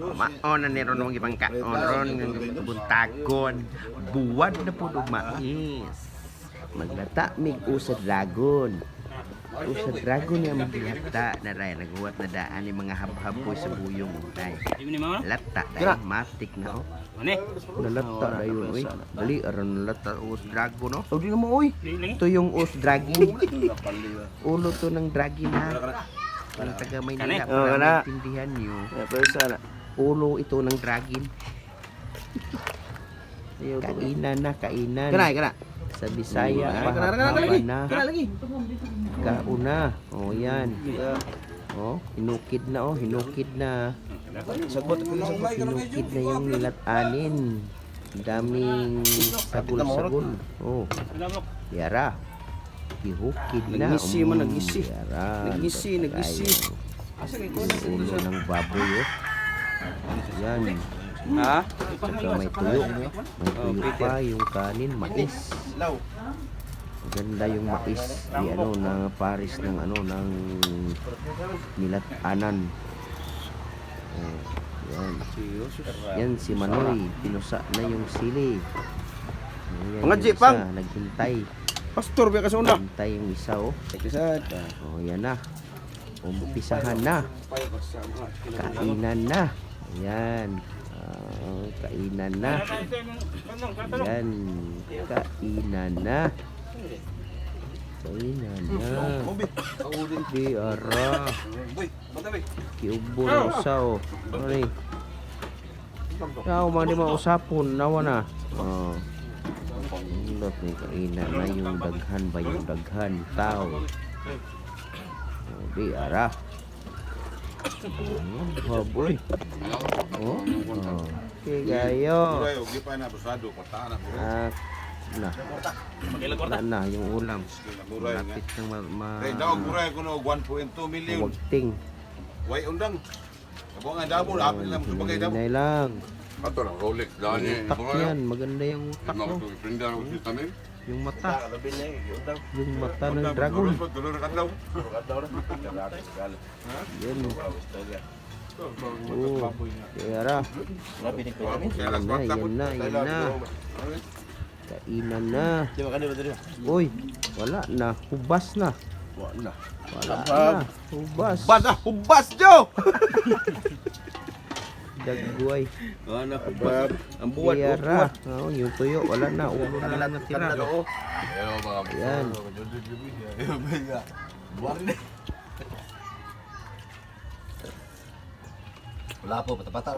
Maon na ni ron mong ibang kaon ron buntagon buwad na po mais. Maglata mig usa dragon. Usa dragon yang maglata na ray naghuwat na daan ni mga habhaboy sa buyong tay. Lata tay matik na oh. Nalata na yun oy. Dali aron nalata us dragon no. Oh di na mo oy. Ito yung us dragon. Ulo to ng dragon ha. Para taga Maynila para maintindihan niyo. Ulo ito ng dragon. Kainan na, kainan. Kana. Sa Bisaya, pahaba na. Kauna. Oh, yan. Oh, hinukid na oh, hinukid na. Hinukid na yung nilatanin. Daming sagol-sagol. Oh. Yara. Ihukid na. Nagisi mo, nagisi. Yara. Nagisi. Ulo ng baboy oh. Yan. Ha? Saka may tuyo. May tuyo pa yung kanin, mais. Maganda yung mais. Di ano na paris ng ano ng nilatanan. Oh, yan. Yan si Manoy, pinusa na yung sili. Yan, Mga yung jipang. isa, naghintay. Pastor ba kasi una? Hintay yung isa oh. Kisat. Oh, yan na. Umpisahan na. Kainan na. Ayan. Kainan na. Yan. Kainan na. Kainan na. Di ara. Kiubo na usa o. Ano Ikaw man di mausapon. Nawa na. Ulot ni kainan na yung daghan ba yung daghan. Tao. Di ara. Baboy. Oh. Okay, gayo. Na yung ulam. Malapit ng wagting. Way undang. Abo nga damo apil lang subagay damo. Hinay lang. Ato lang Rolex dani. Utak yan. Maganda yung utak mo. Yung mata. Yung mata ng dragon. Yan. Oh, kaya yan na. Kainan na. Uy, wala na. Hubas na. Wala na. Hubas. Hubas, Jo! Dagway. Ano, hubab. Ang buwan, Kaya yung tuyo, wala na. Ulo na lang natira. Yan. Wala po, patapata.